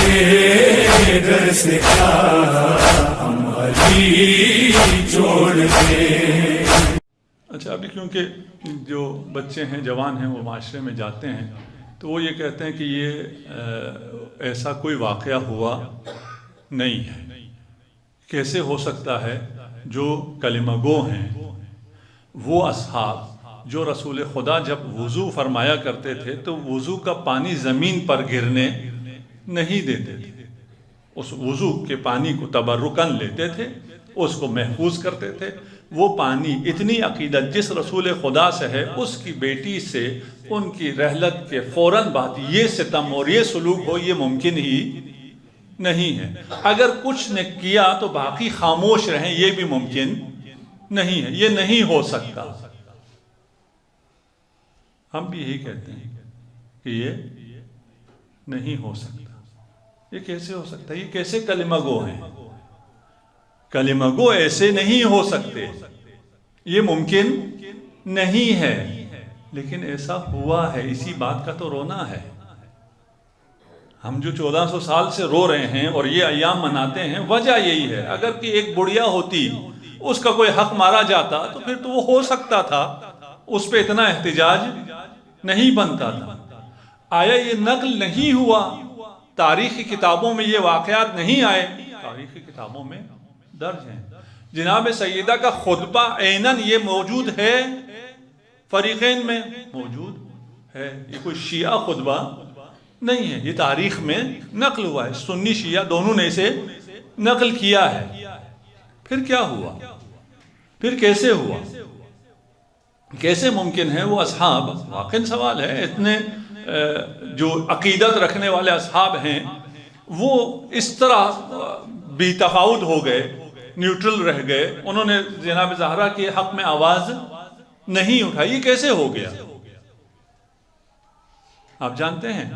کے در سے کیا ہم علی چھوڑ دیں. اچھا، ابھی کیونکہ جو بچے ہیں، جوان ہیں، وہ معاشرے میں جاتے ہیں تو وہ یہ کہتے ہیں کہ یہ ایسا کوئی واقعہ ہوا نہیں ہے. کیسے ہو سکتا ہے؟ جو کلمہ گو ہیں وہ اصحاب جو رسول خدا جب وضو فرمایا کرتے تھے تو وضو کا پانی زمین پر گرنے نہیں دیتے تھے. اس وضو کے پانی کو تبرکاً لیتے تھے، اس کو محفوظ کرتے تھے. وہ پانی، اتنی عقیدت جس رسول خدا سے ہے، اس کی بیٹی سے ان کی رحلت کے فوراً بعد یہ ستم اور یہ سلوک ہو، یہ ممکن ہی نہیں ہے. اگر کچھ نے کیا تو باقی خاموش رہیں، یہ بھی ممکن نہیں ہے. یہ نہیں ہو سکتا. ہم بھی یہی کہتے ہیں کہ یہ نہیں ہو سکتا. یہ کیسے ہو سکتا ہے؟ یہ کیسے کلمہ گو ہیں؟ کلمہ گو ایسے نہیں ہو سکتے، یہ ممکن نہیں ہے. لیکن ایسا ہوا ہے، اسی بات کا تو رونا ہے. ہم جو 1400 سال سے رو رہے ہیں اور یہ ایام مناتے ہیں، وجہ یہی ہے. اگر کہ ایک بڑھیا ہوتی، اس کا کوئی حق مارا جاتا تو پھر تو وہ ہو سکتا تھا، اس پہ اتنا احتجاج نہیں بنتا تھا. آیا یہ نقل نہیں ہوا؟ تاریخی کتابوں میں یہ واقعات نہیں آئے؟ تاریخی کتابوں میں درج ہیں. جناب سیدہ کا خطبہ عیناً یہ موجود ہے، فریقین میں موجود ہے. یہ کوئی شیعہ خطبہ نہیں ہے، یہ تاریخ میں نقل ہوا ہے. سنی شیعہ دونوں نے اسے نقل کیا ہے. پھر کیا ہوا؟ پھر کیسے ہوا؟ کیسے ممکن ہے وہ اصحاب؟ واقعی سوال ہے. اتنے جو عقیدت رکھنے والے اصحاب ہیں وہ اس طرح بے تفاوت ہو گئے، نیوٹرل رہ گئے. انہوں نے جناب زہرا کے حق میں آواز نہیں اٹھائی. یہ کیسے ہو گیا؟ آپ جانتے ہیں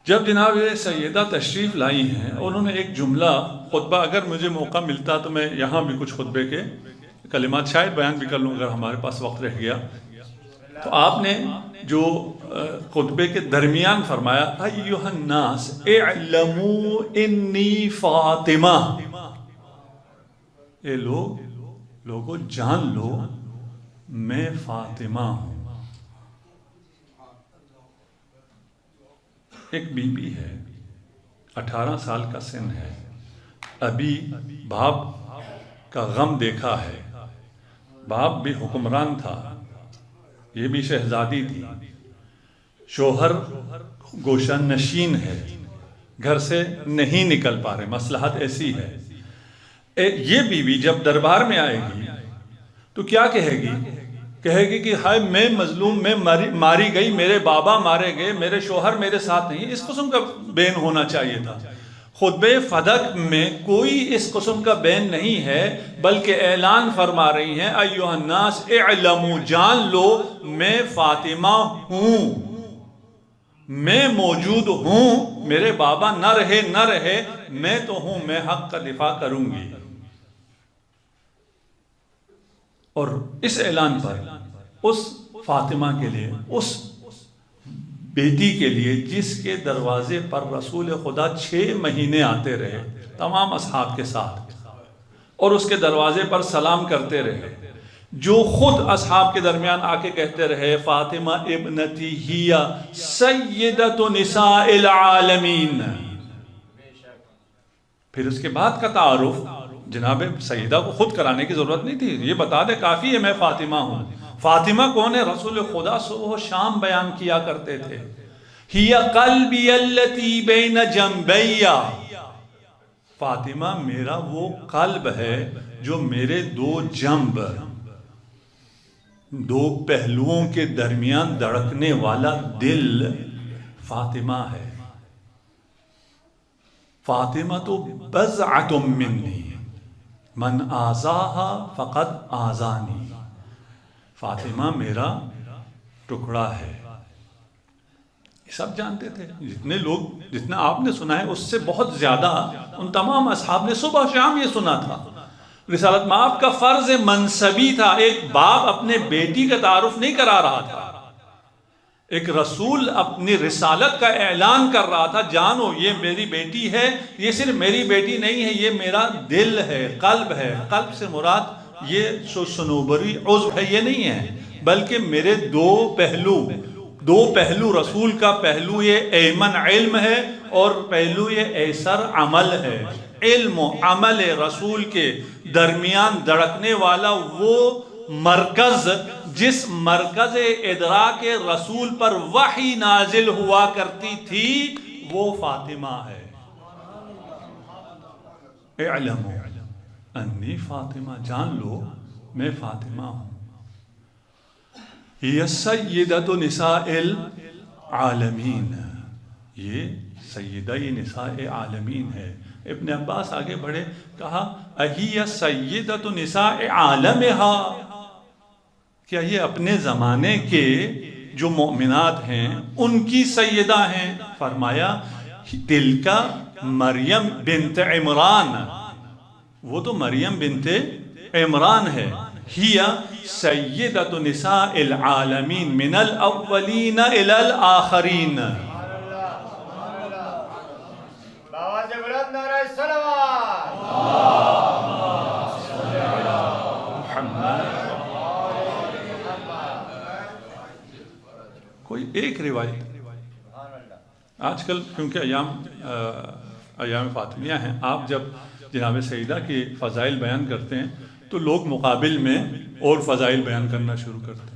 جب جناب سیدہ تشریف لائی ہیں، انہوں نے ایک جملہ خطبہ، اگر مجھے موقع ملتا تو میں یہاں بھی کچھ خطبے کے کلمات شاید بیان بھی کر لوں اگر ہمارے پاس وقت رہ گیا. تو آپ نے جو خطبے کے درمیان فرمایا، ایھا الناس اعلموا انی فاطمہ. اے لوگو جان لو میں فاطمہ ہوں. ایک بی بی ہے، 18 سال کا سن ہے، ابھی باپ کا غم دیکھا ہے. باپ بھی حکمران تھا، یہ بھی شہزادی تھی. شوہر گوشہ نشین ہے، گھر سے نہیں نکل پا رہے، مصلحت ایسی ہے. یہ بیوی جب دربار میں آئے گی تو کیا کہے گی؟ کہے گی کہ ہائے میں مظلوم، میں ماری گئی، میرے بابا مارے گئے، میرے شوہر میرے ساتھ نہیں. اس قسم کا بین ہونا چاہیے تھا. خطبہ فدق میں کوئی اس قسم کا بین نہیں ہے، بلکہ اعلان فرما رہی ہیں، ایھا الناس اعلموا، جان لو میں فاطمہ ہوں، میں موجود ہوں. میرے بابا نہ رہے نہ رہے، میں تو ہوں، میں حق کا دفاع کروں گی. اور اس اعلان پر اس فاطمہ کے لیے، اس بیٹی کے لیے جس کے دروازے پر رسول خدا 6 مہینے آتے رہے تمام اصحاب کے ساتھ، اور اس کے دروازے پر سلام کرتے رہے، جو خود اصحاب کے درمیان آ کے کہتے رہے، فاطمہ ابنتی ہی سیدۃ نساء العالمین. پھر اس کے بعد کا تعارف جناب سیدہ کو خود کرانے کی ضرورت نہیں تھی. یہ بتا دے کافی ہے میں فاطمہ ہوں. فاطمہ کون ہے؟ رسول خدا صبح و شام بیان کیا کرتے تھے. ہی قلبی التی بین جنبی، فاطمہ میرا وہ قلب ہے جو میرے 2 جنب، 2 پہلوؤں کے درمیان دھڑکنے والا دل فاطمہ ہے. فاطمہ تو بضعۃ منی من آذاہا فقد آذانی. فاطمہ میرا ٹکڑا ہے. یہ سب جانتے تھے. جتنے لوگ، جتنا آپ نے سنا ہے اس سے بہت زیادہ ان تمام اصحاب نے صبح شام یہ سنا تھا. رسالت مآب کا فرض منصبی تھا. ایک باپ اپنے بیٹی کا تعارف نہیں کرا رہا تھا، ایک رسول اپنی رسالت کا اعلان کر رہا تھا، جانو یہ میری بیٹی ہے، یہ صرف میری بیٹی نہیں ہے، یہ میرا دل ہے، قلب ہے۔ قلب سے مراد یہ صنوبری عضو ہے یہ نہیں ہے، بلکہ میرے دو پہلو رسول کا پہلو یہ ایمن علم ہے اور پہلو یہ ایسر عمل ہے۔ علم و عمل رسول کے درمیان دھڑکنے والا وہ مرکز جس مرکز ادراک رسول پر وحی نازل ہوا کرتی تھی وہ فاطمہ ہے۔ اعلموا انی فاطمہ، جان لو میں فاطمہ ہوں۔ یہ سیدۃ نساء العالمین، یہ سیدہ نساء عالمین ہے۔ ابن عباس آگے بڑھے، کہا اہی سیدۃ نساء عالمہا، کیا یہ اپنے زمانے کے جو مؤمنات ہیں ان کی سیدہ ہیں؟ فرمایا تلکا مریم بنت عمران، وہ تو مریم بنت عمران ہے۔ ہی سیدۃ نساء العالمین من الاولین الی الاخرین۔ کوئی ایک روایت آج کل، کیونکہ ایام فاطمیہ ہیں، آپ جب جناب سیدہ کی فضائل بیان کرتے ہیں تو لوگ مقابل میں اور فضائل بیان کرنا شروع کرتے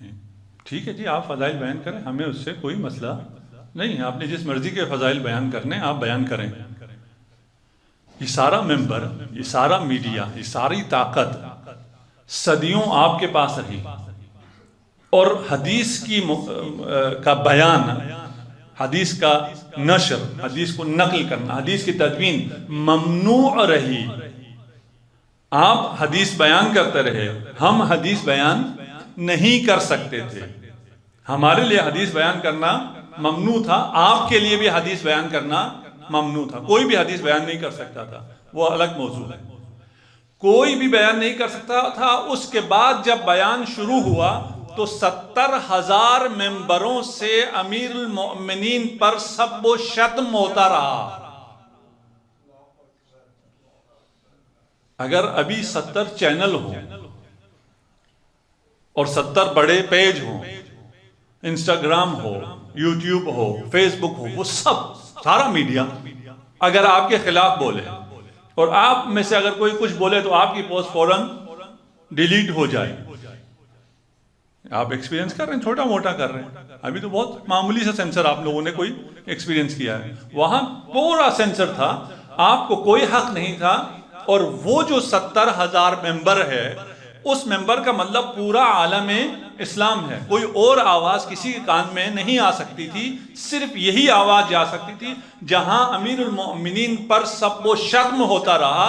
ہیں۔ ٹھیک ہے جی، آپ فضائل بیان کریں، ہمیں اس سے کوئی مسئلہ نہیں ہے، آپ نے جس مرضی کے فضائل بیان کرنے آپ بیان کریں۔ یہ سارا ممبر، یہ سارا میڈیا، یہ ساری طاقت صدیوں آپ کے پاس رہی، اور حدیث کا بیان، حدیث کا نشر، حدیث کو نقل کرنا، حدیث کی تدوین ممنوع رہی۔ آپ حدیث بیان کرتے رہے، ہم حدیث بیان نہیں کر سکتے تھے، ہمارے لیے حدیث بیان کرنا ممنوع تھا، آپ کے لیے بھی حدیث بیان کرنا ممنوع تھا۔ کوئی بھی حدیث بیان نہیں کر سکتا تھا، وہ الگ موضوع ہے، کوئی بھی بیان نہیں کر سکتا تھا۔ اس کے بعد جب بیان شروع ہوا تو 70,000 ممبروں سے امیر المؤمنین پر سب و شتم ہوتا رہا۔ اگر ابھی 70 چینل ہوں اور 70 بڑے پیج ہوں، انسٹاگرام ہو، یوٹیوب ہو، فیس بک ہو، وہ سارا میڈیا اگر آپ کے خلاف بولے اور آپ میں سے اگر کوئی کچھ بولے تو آپ کی پوسٹ فوراً ڈیلیٹ ہو جائے۔ آپ ایکسپیرینس کر رہے ہیں، چھوٹا موٹا کر رہے ہیں، ابھی تو بہت معمولی سا سینسر آپ لوگوں نے کوئی ایکسپیرینس کیا ہے، وہاں پورا سینسر تھا، آپ کو کوئی حق نہیں تھا۔ اور وہ جو 70,000 ممبر ہے، اس ممبر کا مطلب پورا عالم اسلام ہے، کوئی اور آواز کسی کے کان میں نہیں آ سکتی تھی، صرف یہی آواز جا سکتی تھی۔ جہاں امیر المؤمنین پر سب و شتم ہوتا رہا،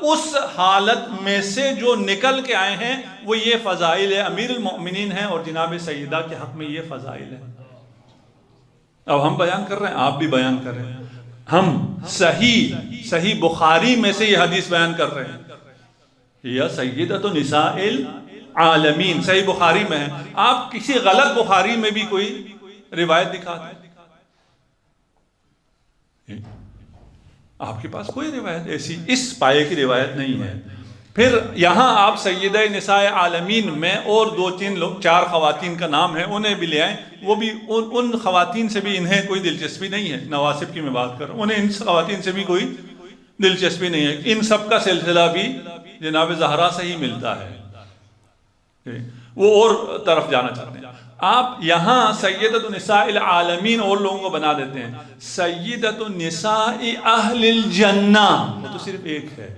اس حالت میں سے جو نکل کے آئے ہیں وہ یہ فضائل ہے، امیر المؤمنین ہیں اور جناب سیدہ کے حق میں یہ فضائل ہے۔ اب ہم بیان کر رہے ہیں، آپ بھی بیان کر رہے ہیں، ہم صحیح بخاری میں سے یہ حدیث بیان کر رہے ہیں، یا سیدۃ نساء العالمین صحیح بخاری میں ہے۔ آپ کسی غلط بخاری میں بھی کوئی روایت دکھا دیں، آپ کے پاس کوئی روایت ایسی اس پائے کی روایت نہیں ہے۔ پھر یہاں آپ سیدہ نساء عالمین میں اور 2-3 خواتین کا نام ہے، انہیں بھی لے آئیں، وہ بھی ان خواتین سے بھی انہیں کوئی دلچسپی نہیں ہے۔ نواسب کی میں بات کر رہا ہوں، انہیں ان خواتین سے بھی کوئی دلچسپی نہیں ہے، ان سب کا سلسلہ بھی جناب زہرا سے ہی ملتا ہے، وہ اور طرف جانا چاہتے ہیں۔ آپ یہاں سیدۃ النساء العالمین اور لوگوں کو بنا دیتے ہیں سیدۃ النساء اہل الجنہ، وہ تو صرف ایک ہے۔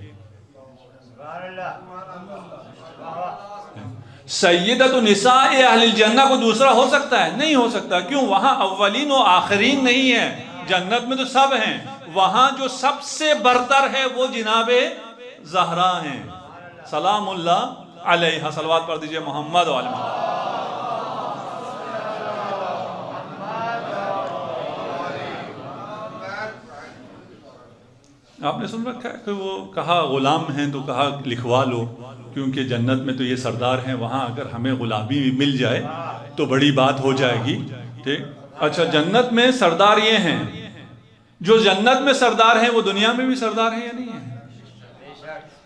سیدۃ النساء اہل الجنہ کو دوسرا ہو سکتا ہے؟ نہیں ہو سکتا، کیوں؟ وہاں اولین و آخرین نہیں ہے، جنت میں تو سب ہیں، وہاں جو سب سے برتر ہے وہ جناب زہرا ہیں، سلام اللہ علیہ، صلوات پڑھ دیجئے محمد و آل محمد۔ آپ نے سن رکھا ہے کہ وہ کہا غلام ہیں تو کہا لکھوا لو، کیونکہ جنت میں تو یہ سردار ہیں، وہاں اگر ہمیں غلامی بھی مل جائے تو بڑی بات ہو جائے گی. ٹھیک. اچھا جنت میں سردار یہ ہیں، جو جنت میں سردار ہیں وہ دنیا میں بھی سردار ہیں یا نہیں ہیں؟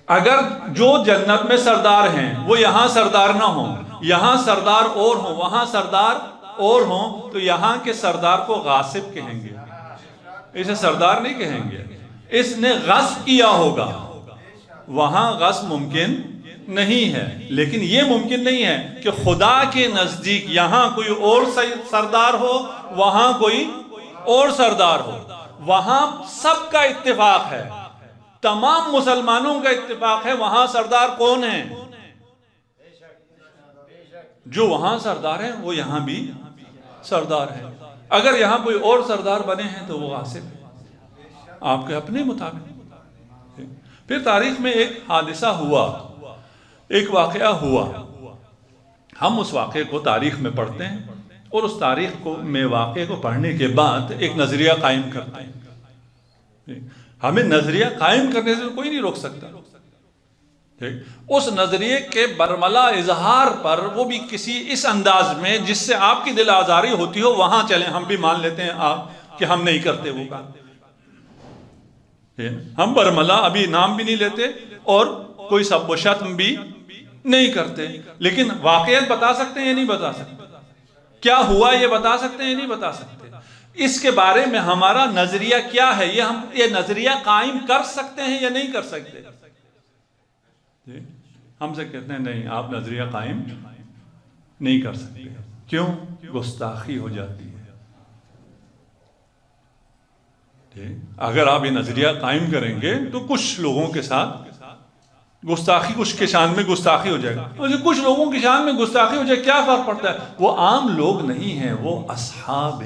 اگر جو جنت میں سردار ہیں وہ یہاں سردار نہ ہوں، یہاں سردار اور ہوں، وہاں سردار اور ہوں، تو یہاں کے سردار کو غاصب کہیں گے، اسے سردار نہیں کہیں گے. اس نے غصب کیا ہوگا. وہاں غصب ممکن نہیں ہے، لیکن یہ ممکن نہیں ہے کہ خدا کے نزدیک یہاں کوئی اور سردار ہو، وہاں کوئی اور سردار ہو. وہاں سب کا اتفاق ہے، تمام مسلمانوں کا اتفاق ہے. وہاں سردار کون ہیں؟ جو وہاں سردار ہیں وہ یہاں بھی سردار ہیں. اگر یہاں کوئی اور سردار بنے ہیں تو وہ غاصب ہے آپ کے اپنے مطابق. پھر تاریخ میں ایک حادثہ ہوا، ایک واقعہ ہوا. ہم اس واقعے کو تاریخ میں پڑھتے ہیں اور اس تاریخ میں واقعے کو پڑھنے کے بعد ایک نظریہ قائم کرتے ہیں. ہمیں نظریہ قائم کرنے سے کوئی نہیں روک سکتا. اس نظریے کے برملا اظہار پر، وہ بھی کسی اس انداز میں جس سے آپ کی دل آزاری ہوتی ہو، وہاں چلیں. ہم بھی مان لیتے ہیں آپ کہ ہم نہیں کرتے وہ کام. ہم برملا ابھی نام بھی نہیں لیتے اور کوئی سب و شتم بھی نہیں کرتے، لیکن واقعیت بتا سکتے ہیں یا نہیں بتا سکتے؟ کیا ہوا یہ بتا سکتے ہیں یا نہیں بتا سکتے؟ اس کے بارے میں ہمارا نظریہ کیا ہے؟ یہ نظریہ قائم کر سکتے ہیں یا نہیں کر سکتے؟ ہم سے کہتے ہیں نہیں، آپ نظریہ قائم نہیں کر سکتے. کیوں؟ گستاخی ہو جاتی ہے. اگر آپ یہ نظریہ قائم کریں گے تو کچھ لوگوں کے ساتھ گستاخی، کچھ کے شان میں گستاخی ہو جائے گا. کچھ لوگوں کی شان میں گستاخی ہو جائے، کیا فرق پڑتا ہے؟ وہ عام لوگ نہیں ہیں، وہ اصحاب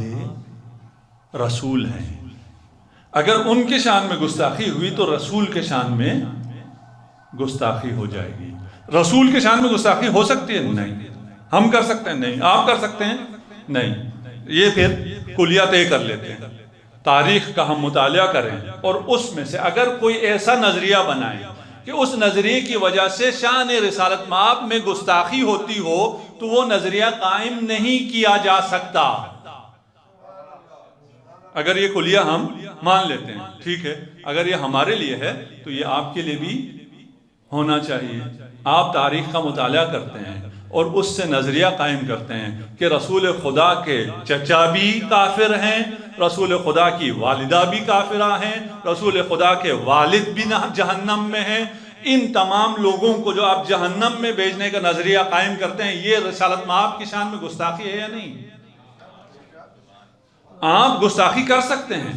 رسول ہیں. اگر ان کے شان میں گستاخی ہوئی تو رسول کے شان میں گستاخی ہو جائے گی. رسول کے شان میں گستاخی ہو سکتی ہے؟ نہیں. ہم کر سکتے ہیں؟ نہیں. آپ کر سکتے ہیں؟ نہیں. یہ پھر کلیہ طے کر لیتے ہیں. تاریخ کا ہم مطالعہ کریں اور اس میں سے اگر کوئی ایسا نظریہ بنائے کہ اس نظریے کی وجہ سے شان رسالت مآب میں گستاخی ہوتی ہو، تو وہ نظریہ قائم نہیں کیا جا سکتا. اگر یہ کلیہ ہم مان لیتے ہیں، ٹھیک ہے. اگر یہ ہمارے لیے ہے تو یہ آپ کے لیے بھی ہونا چاہیے. آپ تاریخ کا مطالعہ کرتے ہیں اور اس سے نظریہ قائم کرتے ہیں کہ رسول خدا کے چچا بھی کافر ہیں، رسول خدا کی والدہ بھی کافرہ ہیں، رسول خدا کے والد بھی جہنم میں ہیں. ان تمام لوگوں کو جو آپ جہنم میں بھیجنے کا نظریہ قائم کرتے ہیں، یہ رسالت مآب کی شان میں گستاخی ہے یا نہیں؟ آپ گستاخی کر سکتے ہیں،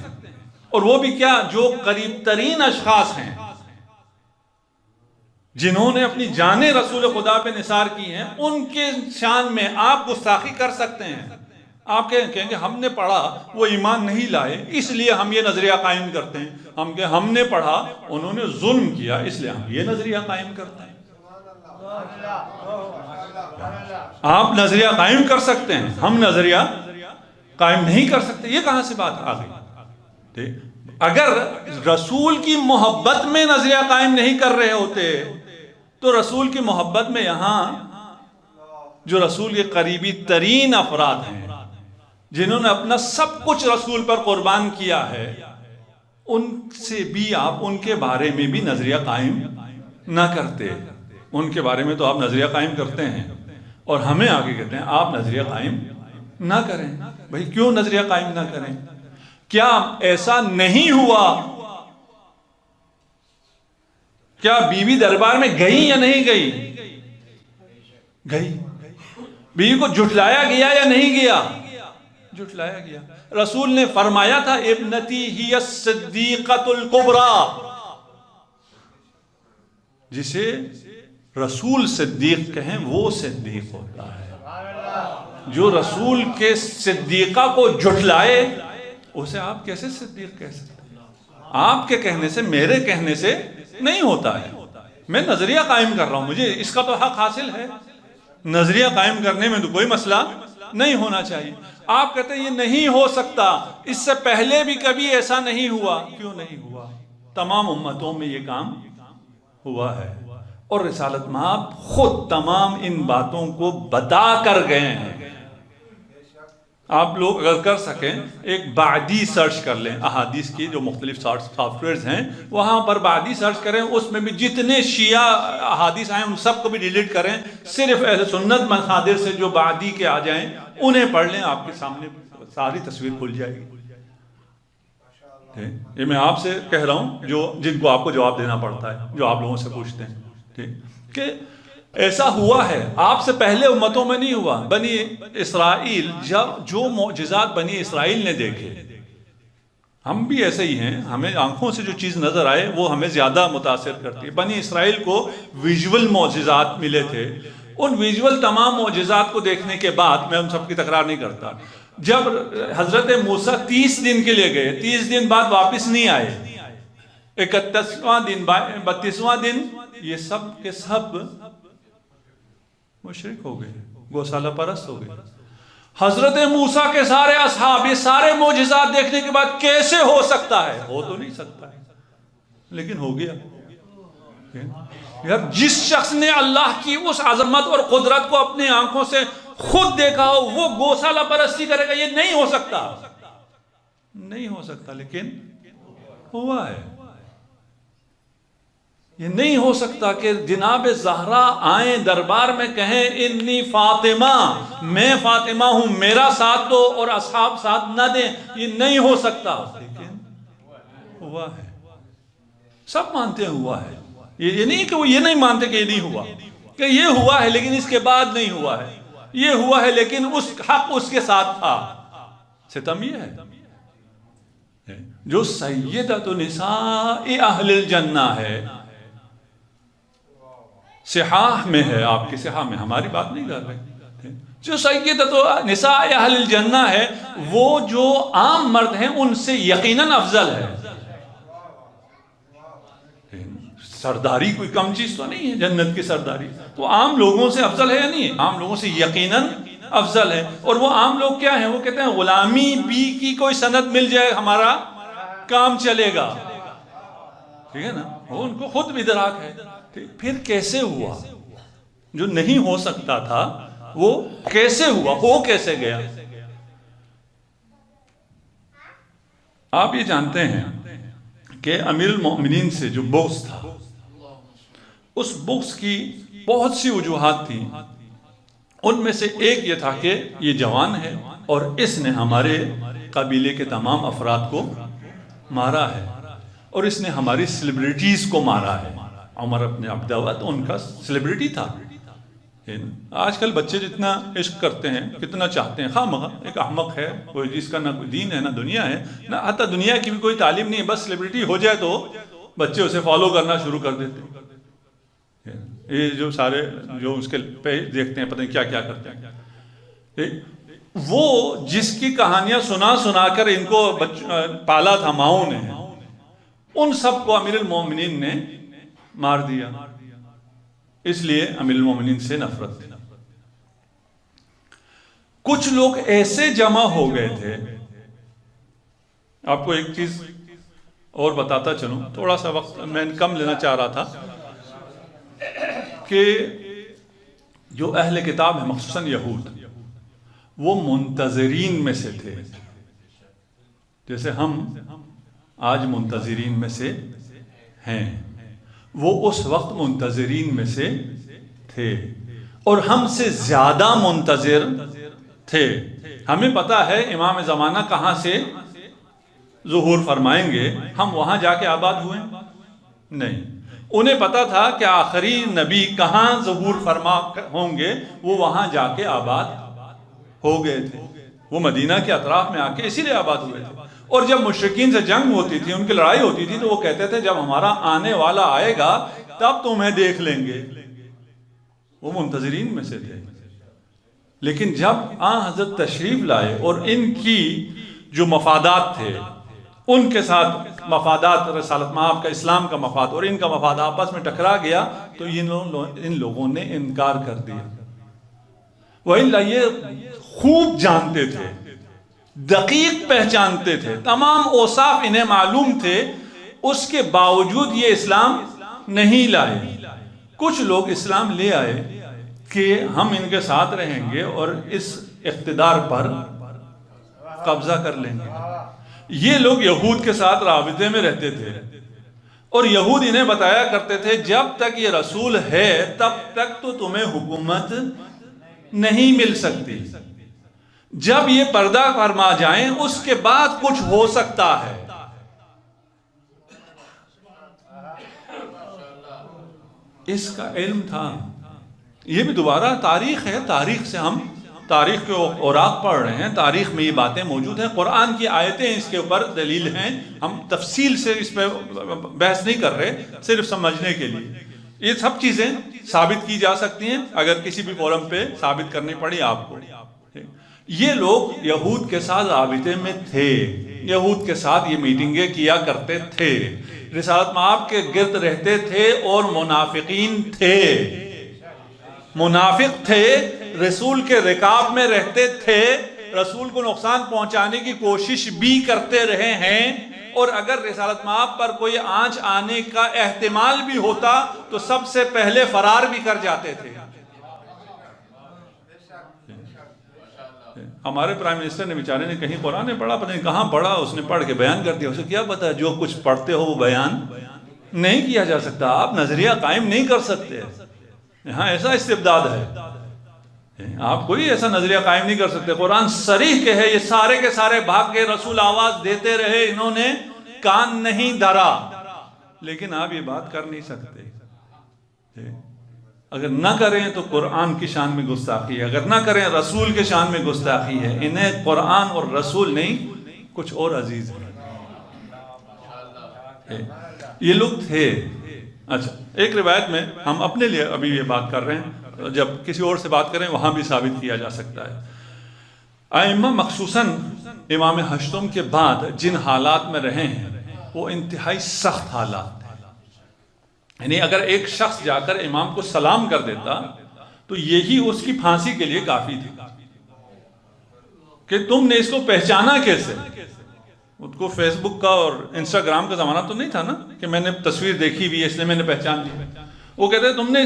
اور وہ بھی کیا؟ جو قریب ترین اشخاص ہیں، جنہوں نے اپنی جانیں رسول خدا پہ نثار کی ہیں، ان کے شان میں آپ گستاخی کر سکتے ہیں. آپ کہیں گے ہم نے پڑھا وہ ایمان نہیں لائے اس لیے ہم یہ نظریہ قائم کرتے ہیں. ہم نے پڑھا انہوں نے ظلم کیا اس لیے ہم یہ نظریہ قائم کرتے ہیں. آپ نظریہ قائم کر سکتے ہیں، ہم نظریہ قائم نہیں کر سکتے. یہ کہاں سے بات آ گئی؟ اگر رسول کی محبت میں نظریہ قائم نہیں کر رہے ہوتے تو رسول کی محبت میں یہاں جو رسول کے قریبی ترین افراد ہیں، جنہوں نے اپنا سب کچھ رسول پر قربان کیا ہے، ان سے بھی آپ ان کے بارے میں بھی نظریہ قائم نہ کرتے. ان کے بارے میں تو آپ نظریہ قائم کرتے ہیں اور ہمیں آگے کہتے ہیں آپ نظریہ قائم نہ کریں. بھئی کیوں نظریہ قائم نہ کریں؟ کیا ایسا نہیں ہوا؟ کیا بیوی دربار میں گئی یا نہیں گئی؟ گئی. بیوی کو جھٹلایا گیا یا نہیں گیا؟ جھٹلایا گیا. رسول نے فرمایا تھا ابنتی ہی الصدیقۃ الکبریٰ. جسے رسول صدیق کہیں وہ صدیق ہوتا ہے. جو رسول کے صدیقہ کو جھٹلائے اسے آپ کیسے صدیق کہہ سکتے ہیں؟ آپ کے کہنے سے، میرے کہنے سے نہیں ہوتا ہے. میں نظریہ قائم کر رہا ہوں، مجھے اس کا تو حق حاصل ہے. نظریہ قائم کرنے میں تو کوئی مسئلہ نہیں ہونا چاہیے. آپ کہتے ہیں یہ نہیں ہو سکتا، اس سے پہلے بھی کبھی ایسا نہیں ہوا. کیوں نہیں ہوا؟ تمام امتوں میں یہ کام ہوا ہے، اور رسالت مآب خود تمام ان باتوں کو بتا کر گئے ہیں. آپ لوگ اگر کر سکیں ایک بعدی سرچ کر لیں احادیث کی جو مختلف سافٹ ویئرز ہیں، وہاں پر بعدی سرچ کریں، اس میں بھی جتنے شیعہ احادیث آئیں ان سب کو بھی ڈیلیٹ کریں، صرف اہل سنت مصادر سے جو بعدی کے آ جائیں انہیں پڑھ لیں، آپ کے سامنے ساری تصویر کھل جائے گی۔ یہ میں آپ سے کہہ رہا ہوں جن کو آپ کو جواب دینا پڑتا ہے، جو آپ لوگوں سے پوچھتے ہیں، ٹھیک کہ ایسا ہوا ہے، آپ سے پہلے امتوں میں نہیں ہوا۔ بنی اسرائیل جو معجزات بنی اسرائیل نے دیکھے، ہم بھی ایسے ہی ہیں، ہمیں آنکھوں سے جو چیز نظر آئے وہ ہمیں زیادہ متاثر کرتی ہے۔ بنی اسرائیل کو ویژول معجزات ملے تھے، ان ویژول تمام معجزات کو دیکھنے کے بعد، میں ان سب کی تکرار نہیں کرتا، جب حضرت موسیٰ 30 دن کے لیے گئے، 30 دن بعد واپس نہیں آئے، 31واں دن 32واں دن یہ سب کے سب مشرک ہو گئے، گوسالہ پرست ہو گئے۔ حضرت موسیٰ کے سارے اصحاب یہ سارے معجزات دیکھنے کے بعد کیسے ہو سکتا ہے؟ ہو تو نہیں سکتا ہے، لیکن ہو گیا۔ یار جس شخص نے اللہ کی اس عظمت اور قدرت کو اپنی آنکھوں سے خود دیکھا ہو وہ گوسالہ پرستی کرے گا؟ یہ نہیں ہو سکتا، نہیں ہو سکتا، لیکن ہوا ہے۔ یہ نہیں ہو سکتا کہ جناب زہرا آئیں دربار میں کہیں انی فاطمہ، میں فاطمہ ہوں، میرا ساتھ دو اور اصحاب ساتھ نہ دیں، یہ نہیں ہو سکتا، لیکن ہوا ہے۔ سب مانتے ہیں ہوا ہے، یہ نہیں کہ وہ یہ نہیں مانتے کہ یہ نہیں ہوا، کہ یہ ہوا ہے لیکن اس کے بعد نہیں ہوا ہے، یہ ہوا ہے لیکن اس حق اس کے ساتھ تھا۔ ستم یہ ہے جو سیدۃ نساء اہل الجنہ ہے، صحاح میں ہے، آپ کی صحاح میں، ہماری بات نہیں کر رہے، جو سیدۃ نساء اہل الجنہ ہے وہ جو عام مرد ہیں ان سے یقیناً افضل ہے۔ سرداری کوئی کم چیز تو نہیں ہے، جنت کی سرداری تو عام لوگوں سے افضل ہے یا نہیں ہے؟ عام لوگوں سے یقیناً افضل ہے۔ اور وہ عام لوگ کیا ہیں؟ وہ کہتے ہیں غلامی بھی کی کوئی سند مل جائے ہمارا کام چلے گا، ٹھیک ہے نا؟ وہ ان کو خود بھی ادراک ہے۔ پھر کیسے ہوا؟ جو نہیں ہو سکتا تھا وہ کیسے ہوا؟ ہو کیسے گیا؟ آپ یہ جانتے ہیں کہ امیر المؤمنین سے جو بغض تھا، اس بغض کی بہت سی وجوہات تھیں، ان میں سے ایک یہ تھا کہ یہ جوان ہے اور اس نے ہمارے قبیلے کے تمام افراد کو مارا ہے، اور اس نے ہماری سیلیبریٹیز کو مارا ہے۔ عمر ابن عبدود ان کا سیلیبریٹی تھا۔ آج کل بچے جتنا عشق کرتے ہیں، کتنا چاہتے ہیں، خواہ مخواہ ایک احمق ہے کوئی جس کا نہ کوئی دین ہے نہ دنیا ہے، نہ حتی دنیا کی بھی کوئی تعلیم نہیں ہے، بس سیلیبریٹی ہو جائے تو بچے اسے فالو کرنا شروع کر دیتے ہیں۔ یہ جو سارے جو اس کے پیج دیکھتے ہیں پتہ نہیں کیا کیا کرتے ہیں، وہ جس کی کہانیاں سنا سنا کر ان کو پالا تھا ماؤں نے، ان سب کو امیر المومنین نے مار دیا۔ اس لیے امیر المومنین سے نفرت تھی۔ کچھ لوگ ایسے جمع ہو گئے تھے، آپ کو ایک چیز اور بتاتا چلوں، تھوڑا سا وقت میں کم لینا چاہ رہا تھا، کہ جو اہل کتاب ہیں مخصوصاً یہود، وہ منتظرین میں سے تھے، جیسے ہم آج منتظرین میں سے ہیں، وہ اس وقت منتظرین میں سے تھے، اور ہم سے زیادہ منتظر تھے۔ ہمیں پتا ہے امام زمانہ کہاں سے ظہور فرمائیں گے، ہم وہاں جا کے آباد ہوئے نہیں۔ انہیں پتا تھا کہ آخری نبی کہاں ظہور فرما ہوں گے، وہ وہاں جا کے آباد ہو گئے تھے، وہ مدینہ کے اطراف میں آ کے اسی لیے آباد ہوئے تھے۔ اور جب مشرکین سے جنگ ہوتی تھی، ان کی لڑائی ہوتی تھی، تو وہ کہتے تھے جب ہمارا آنے والا آئے گا تب تمہیں دیکھ لیں گے، وہ منتظرین میں سے تھے۔ لیکن جب حضرت تشریف لائے اور ان کی جو مفادات تھے، ان کے ساتھ مفادات رسالت مآب کا، اسلام کا مفاد اور ان کا مفاد آپس میں ٹکرا گیا، تو ان لوگوں نے انکار کر دیا۔ وَإِلَّا یہ خوب جانتے تھے، دقیق پہچانتے تھے، تمام اوصاف انہیں معلوم تھے، اس کے باوجود یہ اسلام نہیں لائے۔ کچھ لوگ اسلام لے آئے کہ ہم ان کے ساتھ رہیں گے اور اس اقتدار پر قبضہ کر لیں گے. یہ لوگ یہود کے ساتھ رابطے میں رہتے تھے اور یہود انہیں بتایا کرتے تھے جب تک یہ رسول ہے تب تک تو تمہیں حکومت نہیں مل سکتی، جب یہ پردہ فرما جائیں اس کے بعد کچھ ہو سکتا ہے. اس کا علم تھا. یہ بھی دوبارہ تاریخ ہے، تاریخ سے ہم تاریخ کے اوراق پڑھ رہے ہیں، تاریخ میں یہ باتیں موجود ہیں، قرآن کی آیتیں اس کے اوپر دلیل ہیں. ہم تفصیل سے اس پہ بحث نہیں کر رہے، صرف سمجھنے کے لیے. یہ سب چیزیں ثابت کی جا سکتی ہیں اگر کسی بھی فورم پہ ثابت کرنی پڑی آپ کو. یہ لوگ یہود کے ساتھ رابطے میں تھے، یہود کے ساتھ یہ میٹنگیں کیا کرتے تھے، رسالت مآب کے گرد رہتے تھے اور منافقین تھے، منافق تھے، رسول کے رکاب میں رہتے تھے، رسول کو نقصان پہنچانے کی کوشش بھی کرتے رہے ہیں، اور اگر رسالت مآب پر کوئی آنچ آنے کا احتمال بھی ہوتا تو سب سے پہلے فرار بھی کر جاتے تھے. ہمارے پرائم منسٹر نے بیچارے نے کہیں قرآن پڑھا، پتہ نہیں کہاں پڑھا، اس نے پڑھ کے بیان کر دیا. اسے کیا پتا جو کچھ پڑھتے ہو وہ بیان نہیں کیا جا سکتا، آپ نظریہ قائم نہیں کر سکتے. یہاں ایسا استبداد ہے، آپ کوئی ایسا نظریہ قائم نہیں کر سکتے. قرآن صریح کہ ہے، یہ سارے کے سارے بھاگ کے رسول آواز دیتے رہے، انہوں نے کان نہیں دھرا، لیکن آپ یہ بات کر نہیں سکتے. اگر نہ کریں تو قرآن کی شان میں گستاخی ہے، اگر نہ کریں رسول کے شان میں گستاخی ہے. انہیں قرآن اور رسول نہیں کچھ اور عزیز ہے. یہ لوگ تھے. اچھا، ایک روایت میں ہم اپنے لیے ابھی یہ بات کر رہے ہیں، جب کسی اور سے بات کریں وہاں بھی ثابت کیا جا سکتا ہے. ائمہ مخصوصاً امام ہشتم کے بعد جن حالات میں رہے ہیں وہ انتہائی سخت حالات ہیں. یعنی اگر ایک شخص جا کر امام کو سلام کر دیتا تو یہی اس کی پھانسی کے لیے کافی تھی کہ تم نے اس کو پہچانا کیسے. اس کو فیس بک کا اور انسٹاگرام کا زمانہ تو نہیں تھا نا کہ میں نے تصویر دیکھی بھی ہے اس لیے میں نے پہچان لی. وہ کہتے ہیں تم نے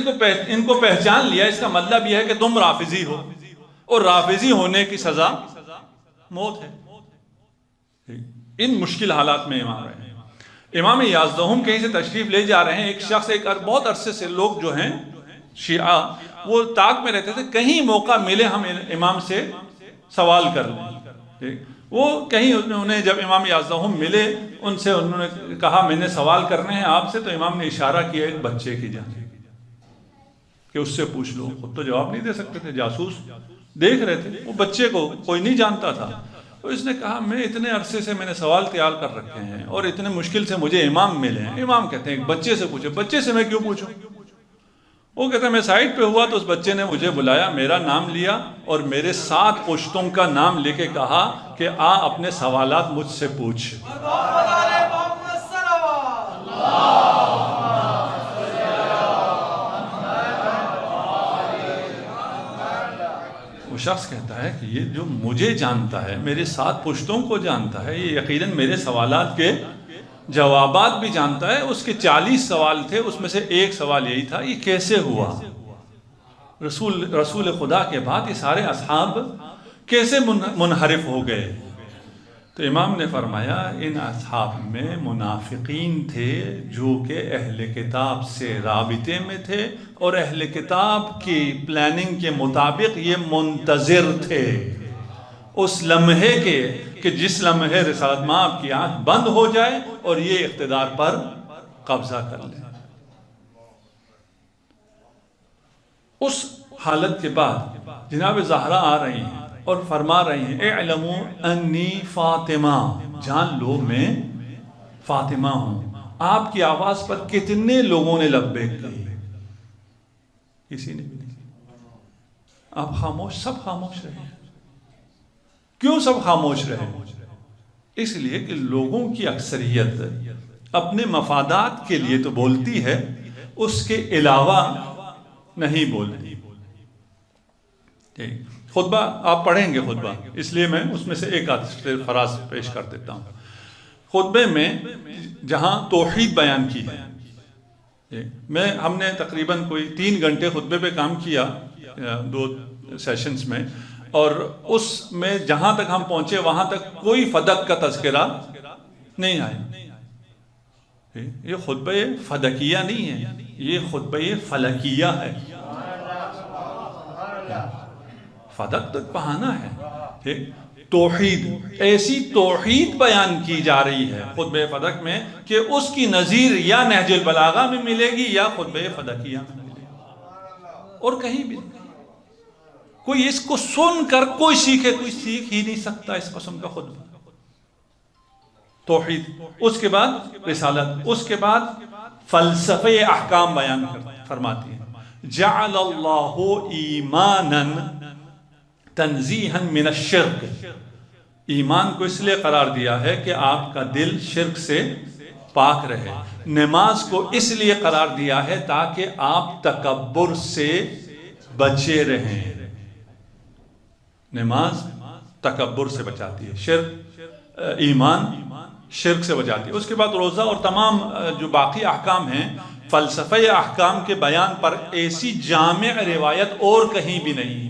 ان کو پہچان لیا، اس کا مطلب یہ ہے کہ تم رافضی ہو، اور رافضی ہونے کی سزا موت ہے. ان مشکل حالات میں امام رہے ہیں. امام یازدہم کہیں سے تشریف لے جا رہے ہیں. ایک شخص بہت عرصے سے لوگ جو ہیں شیعہ وہ طاق میں رہتے تھے، کہیں موقع ملے ہم امام سے سوال کر لیں. وہ کہیں انہیں جب امام یازدہم ملے ان سے انہوں نے کہا میں نے سوال کرنے ہیں آپ سے، تو امام نے اشارہ کیا ایک بچے کی جانب کہ اس سے پوچھ لو. خود تو جواب نہیں دے سکتے تھے، جاسوس دیکھ رہے تھے. وہ بچے کو کوئی نہیں جانتا تھا. تو اس نے کہا میں اتنے عرصے سے میں نے سوال تیار کر رکھے ہیں اور اتنے مشکل سے مجھے امام ملے ہیں. امام کہتے ہیں ایک بچے سے پوچھو. بچے سے میں کیوں پوچھوں؟ وہ کہتے ہیں میں سائٹ پہ ہوا تو اس بچے نے مجھے بلایا، میرا نام لیا اور میرے 7 پشتوں کا نام لے کے کہا کہ آ اپنے سوالات مجھ سے پوچھ. وہ شخص کہتا ہے کہ یہ جو مجھے جانتا ہے، میرے 7 پشتوں کو جانتا ہے، یہ یقیناً میرے سوالات کے جوابات بھی جانتا ہے. اس کے 40 سوال تھے، اس میں سے ایک سوال یہی تھا یہ کیسے ہوا؟ رسول خدا کے بعد یہ سارے اصحاب کیسے منحرف ہو گئے؟ تو امام نے فرمایا ان اصحاب میں منافقین تھے جو کہ اہل کتاب سے رابطے میں تھے اور اہل کتاب کی پلاننگ کے مطابق یہ منتظر تھے اس لمحے کے کہ جس لمحے رسالت مآب کی آنکھ بند ہو جائے اور یہ اقتدار پر قبضہ کر لے. اس حالت کے بعد جناب زہرا آ رہی ہیں اور فرما رہی ہیں اعلموا انی فاطمہ، جان لو میں فاطمہ ہوں. آپ کی آواز پر کتنے لوگوں نے لبیک کہی؟ کسی نے بھی نہیں. آپ خاموش، سب خاموش رہے. کیوں سب خاموش رہے؟ اس لیے کہ لوگوں کی اکثریت اپنے مفادات کے لیے تو بولتی ہے، اس کے علاوہ نہیں بولتی. خطبہ آپ پڑھیں گے خطبہ، اس لیے میں اس میں سے ایک فراز پیش کر دیتا ہوں. خطبے میں جہاں توحید بیان کی ہے، ہم نے تقریباً کوئی 3 گھنٹے خطبے پہ کام کیا 2 سیشنز میں، اور اس میں جہاں تک ہم پہنچے وہاں تک کوئی فدق کا تذکرہ نہیں آیا۔ یہ خطبہ فدقیہ نہیں ہے، یہ خطبہ فلکیہ ہے۔ فدق تک بہانا ہے، توحید، ایسی توحید بیان کی جا رہی ہے خطبہ فدق میں کہ اس کی نظیر یا نہج البلاغہ میں ملے گی یا خطبہ فدقیہ میں ملے گی، اور کہیں بھی نہیں۔ کوئی اس کو سن کر کوئی سیکھ ہی نہیں سکتا اس قسم کا خطبہ۔ توحید، اس کے بعد رسالت، اس کے بعد فلسفہ احکام بیان فرماتی ہے۔ جعل اللہ ایمانا تنزیہا من الشرک، ایمان کو اس لیے قرار دیا ہے کہ آپ کا دل شرک سے پاک رہے۔ نماز کو اس لیے قرار دیا ہے تاکہ آپ تکبر سے بچے رہیں۔ نماز تکبر سے بچاتی ہے، شرک، ایمان شرک سے بچاتی ہے۔ اس کے بعد روزہ اور تمام جو باقی احکام ہیں، فلسفہ احکام کے بیان پر ایسی جامع روایت اور کہیں بھی نہیں۔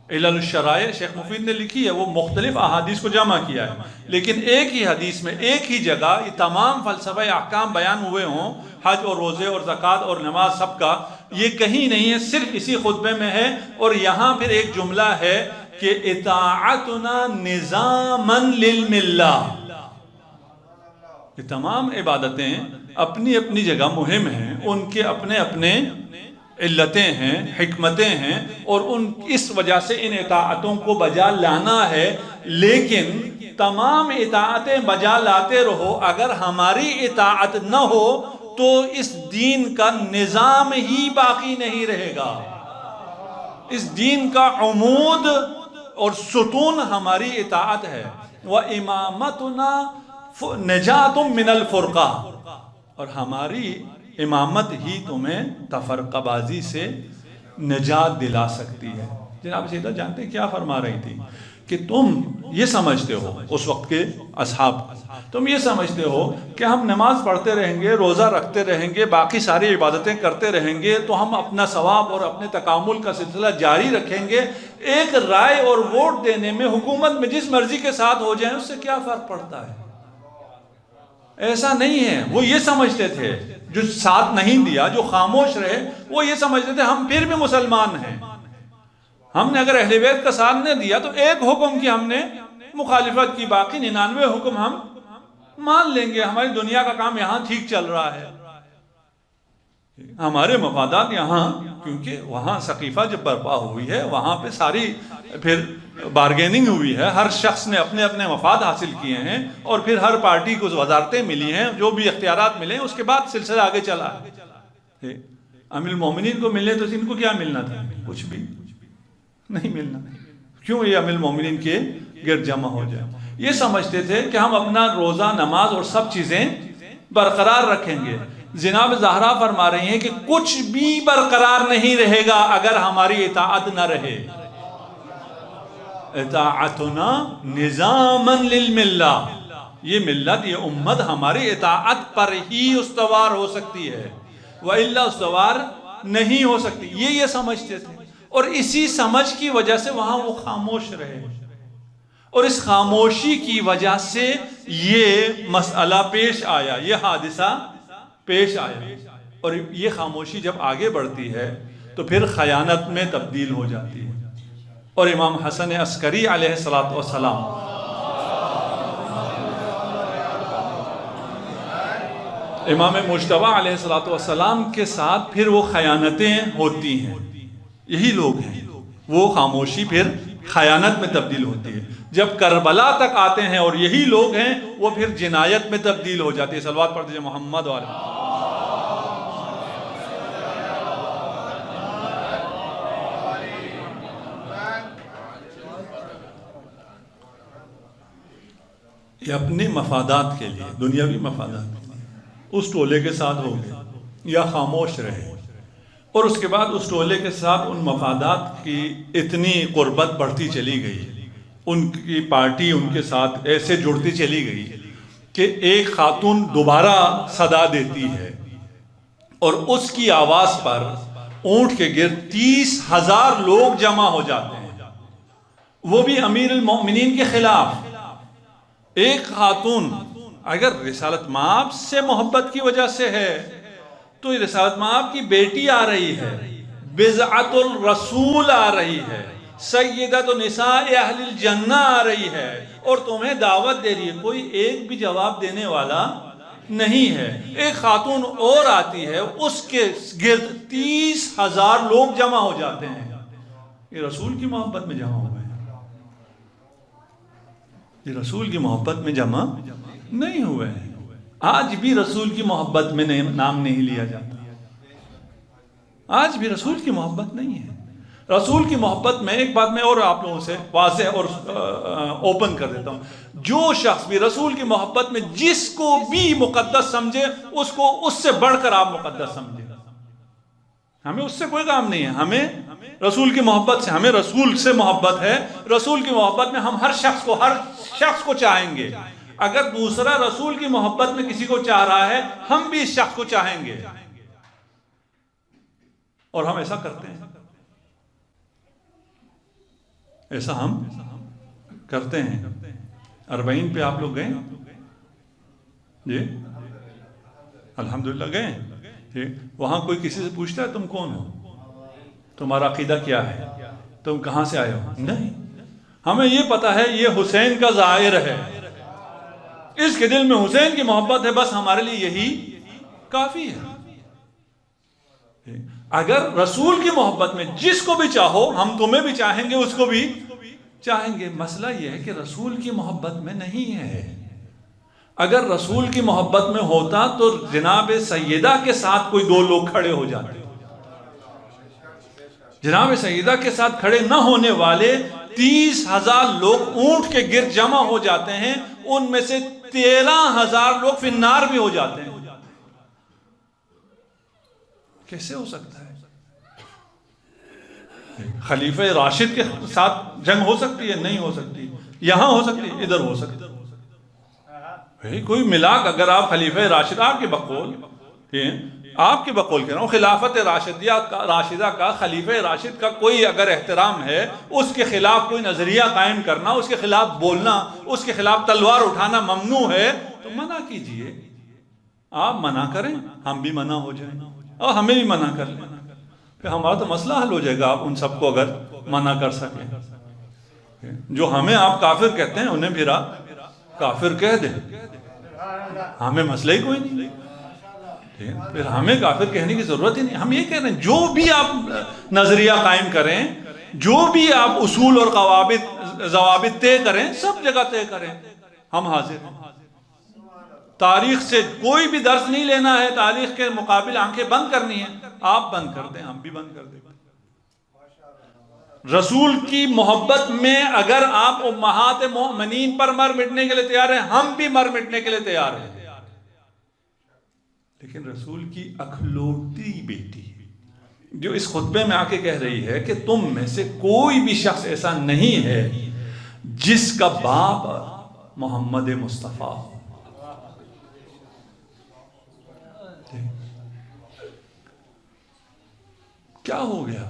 علل الشرائع شیخ مفید نے لکھی ہے، وہ مختلف احادیث کو جمع کیا ہے، لیکن ایک ہی حدیث میں ایک ہی جگہ یہ تمام فلسفہ احکام بیان ہوئے ہوں، حج اور روزے اور زکوٰۃ اور نماز سب کا، یہ کہیں نہیں ہے، صرف اسی خطبے میں ہے۔ اور یہاں پھر ایک جملہ ہے کہ اطاعتنا نظاما للملہ، یہ تمام عبادتیں اپنی اپنی جگہ مہم ہیں، ان کے اپنے اپنے علتیں ہیں، حکمتیں ہیں، اور اس وجہ سے ان اطاعتوں کو بجا لانا ہے۔ لیکن تمام اطاعتیں بجا لاتے رہو، اگر ہماری اطاعت نہ ہو تو اس دین کا نظام ہی باقی نہیں رہے گا۔ اس دین کا عمود اور ستون ہماری اطاعت ہے۔ وَإِمَامَتُنَا نَجَاتٌ مِّنَ الْفُرْقَةِ، اور ہماری امامت ہی تمہیں تفرقہ بازی سے نجات دلا سکتی ہے۔ جناب سیدہ جانتے ہیں کیا فرما رہی تھی کہ تم یہ سمجھتے ہو، اس وقت کے اصحاب، تم یہ سمجھتے ہو کہ ہم نماز پڑھتے رہیں گے، روزہ رکھتے رہیں گے، باقی ساری عبادتیں کرتے رہیں گے تو ہم اپنا ثواب اور اپنے تکامل کا سلسلہ جاری رکھیں گے۔ ایک رائے اور ووٹ دینے میں حکومت میں جس مرضی کے ساتھ ہو جائیں اس سے کیا فرق پڑتا ہے؟ ایسا نہیں ہے۔ وہ یہ سمجھتے تھے، جو ساتھ نہیں دیا، جو خاموش رہے، وہ یہ سمجھتے تھے ہم پھر بھی مسلمان ہیں، ہم نے اگر اہل بیت کا ساتھ نہ دیا تو ایک حکم کی ہم نے مخالفت کی، باقی 99 حکم ہم مان لیں گے، ہماری دنیا کا کام یہاں ٹھیک چل رہا ہے، ہمارے مفادات یہاں، کیونکہ وہاں ثقیفہ جب برپا ہوئی ہے وہاں پہ ساری پھر بارگیننگ ہوئی ہے، ہر شخص نے اپنے اپنے مفاد حاصل کیے ہیں، اور پھر ہر پارٹی کو وزارتیں ملی ہیں، جو بھی اختیارات ملے ہیں، اس کے بعد سلسلہ آگے چلا۔ امیر المومنین کو ملنے تو ان کو کیا ملنا تھا؟ کچھ بھی نہیں ملنا۔ کیوں یہ امیر المومنین کے گرد جمع ہو جائے؟ یہ سمجھتے تھے کہ ہم اپنا روزہ، نماز اور سب چیزیں برقرار رکھیں گے۔ جناب زہرا فرما رہی ہیں کہ کچھ بھی برقرار نہیں رہے گا اگر ہماری اطاعت نہ رہے۔ اطاعتنا نظاما للملہ، یہ ملت، یہ امت ہماری اطاعت پر ہی استوار ہو سکتی ہے، وَإِلَّا استوار نہیں ہو سکتی۔ یہ سمجھتے تھے، اور اسی سمجھ کی وجہ سے وہاں وہ خاموش رہے، اور اس خاموشی کی وجہ سے یہ مسئلہ پیش آیا، یہ حادثہ پیش آیا، اور یہ خاموشی جب آگے بڑھتی ہے تو پھر خیانت میں تبدیل ہو جاتی ہے۔ اور امام حسن عسکری علیہ السلام امام مجتبی علیہ السلام کے ساتھ پھر وہ خیانتیں ہوتی ہیں، یہی لوگ ہیں، وہ خاموشی پھر خیانت میں تبدیل ہوتی ہے۔ جب کربلا تک آتے ہیں اور یہی لوگ ہیں، وہ پھر جنایت میں تبدیل ہو جاتی ہے۔ صلوات پڑھ دیجئے محمد والے۔ یہ اپنے مفادات کے لیے، دنیاوی مفادات کے لیے اس ٹولے کے ساتھ ہو گئے یا خاموش رہے، اور اس کے بعد اس ٹولے کے ساتھ ان مفادات کی اتنی قربت بڑھتی چلی گئی، ان کی پارٹی ان کے ساتھ ایسے جڑتی چلی گئی کہ ایک خاتون دوبارہ صدا دیتی ہے، اور اس کی آواز پر اونٹ کے گرد 30,000 لوگ جمع ہو جاتے ہیں۔ وہ بھی امیر المومنین کے خلاف. ایک خاتون اگر رسالت مآب سے محبت کی وجہ سے ہے تو یہ رسالت مآب کی بیٹی آ رہی ہے, بضعۃ الرسول آ رہی ہے, سیدۃ نساء اہل الجنہ آ رہی ہے, اور تمہیں دعوت دے رہی ہے. کوئی ایک بھی جواب دینے والا نہیں ہے. ایک خاتون اور آتی ہے, اس کے گرد 30,000 لوگ جمع ہو جاتے ہیں. یہ رسول کی محبت میں جمع ہوئے ہیں, یہ رسول کی محبت میں جمع نہیں ہوئے ہیں. آج بھی رسول کی محبت میں نام نہیں لیا جاتا, آج بھی رسول کی محبت نہیں ہے. رسول کی محبت میں ایک بات میں اور آپ لوگوں سے واضح اور اوپن کر دیتا ہوں, جو شخص بھی رسول کی محبت میں جس کو بھی مقدس سمجھے اس کو اس سے بڑھ کر آپ مقدس سمجھے. ہمیں اس سے کوئی کام نہیں ہے, ہمیں رسول کی محبت سے, ہمیں رسول سے محبت ہے. رسول کی محبت میں ہم ہر شخص کو چاہیں گے. اگر دوسرا رسول کی محبت میں کسی کو چاہ رہا ہے, ہم بھی اس شخص کو چاہیں گے, اور ہم ایسا کرتے ہیں. ایسا ہم کرتے ہیں. 40 پہ آپ لوگ گئے جی؟ الحمدللہ گئے جی. وہاں کوئی کسی سے پوچھتا ہے تم کون ہو, تمہارا عقیدہ کیا ہے, تم کہاں سے آئے ہو؟ نہیں. ہمیں یہ پتا ہے یہ حسین کا زائر ہے, اس کے دل میں حسین کی محبت ہے, بس ہمارے لیے یہی کافی ہے. اگر رسول کی محبت میں جس کو بھی چاہو, ہم تمہیں بھی چاہیں گے, اس کو بھی چاہیں گے. مسئلہ یہ ہے کہ رسول کی محبت میں نہیں ہے. اگر رسول کی محبت میں ہوتا تو جناب سیدہ کے ساتھ کوئی 2 لوگ کھڑے ہو جاتے. جناب سیدہ کے ساتھ کھڑے نہ ہونے والے 30,000 لوگ اونٹ کے گرد جمع ہو جاتے ہیں, ان میں سے 13,000 لوگ فی النار بھی ہو جاتے ہیں. کیسے ہو سکتا ہے؟ خلیفہ راشد کے ساتھ جنگ ہو سکتی ہے؟ نہیں ہو سکتی. یہاں ہو سکتی ہے, ادھر ہو سکتی ہے. کوئی ملاک اگر آپ خلیفہ راشد, آپ کے بقول کہہ رہا ہوں, خلافت راشدہ کا, خلیفہ راشد کا کوئی اگر احترام ہے, اس کے خلاف کوئی نظریہ قائم کرنا, اس کے خلاف بولنا, اس کے خلاف تلوار اٹھانا ممنوع ہے, تو منع کیجئے. آپ منع کریں, ہم بھی منع ہو جائیں, اور ہمیں بھی منع کر لیں, پھر ہمارا تو مسئلہ حل ہو جائے گا. آپ ان سب کو اگر منع کر سکیں, جو ہمیں آپ کافر کہتے ہیں انہیں پھر آپ کافر کہہ دیں, ہمیں مسئلہ ہی کوئی نہیں. پھر ہمیں کافر کہنے کی ضرورت ہی نہیں. ہم یہ کہہ رہے ہیں جو بھی آپ نظریہ قائم کریں, جو بھی آپ اصول اور ضوابط طے کریں, سب جگہ طے کریں, ہم حاضر ہیں. تاریخ سے کوئی بھی درس نہیں لینا ہے, تاریخ کے مقابل آنکھیں بند کرنی ہیں, آپ بند کر دیں, ہم بھی بند کر دیں. رسول کی محبت میں اگر آپ امہات مومنین پر مر مٹنے کے لیے تیار ہیں, ہم بھی مر مٹنے کے لیے تیار ہیں. لیکن رسول کی اکھلوتی بیٹی جو اس خطبے میں آ کے کہہ رہی ہے کہ تم میں سے کوئی بھی شخص ایسا نہیں ہے جس کا باپ محمد مصطفیٰ ہو. کیا ہو گیا؟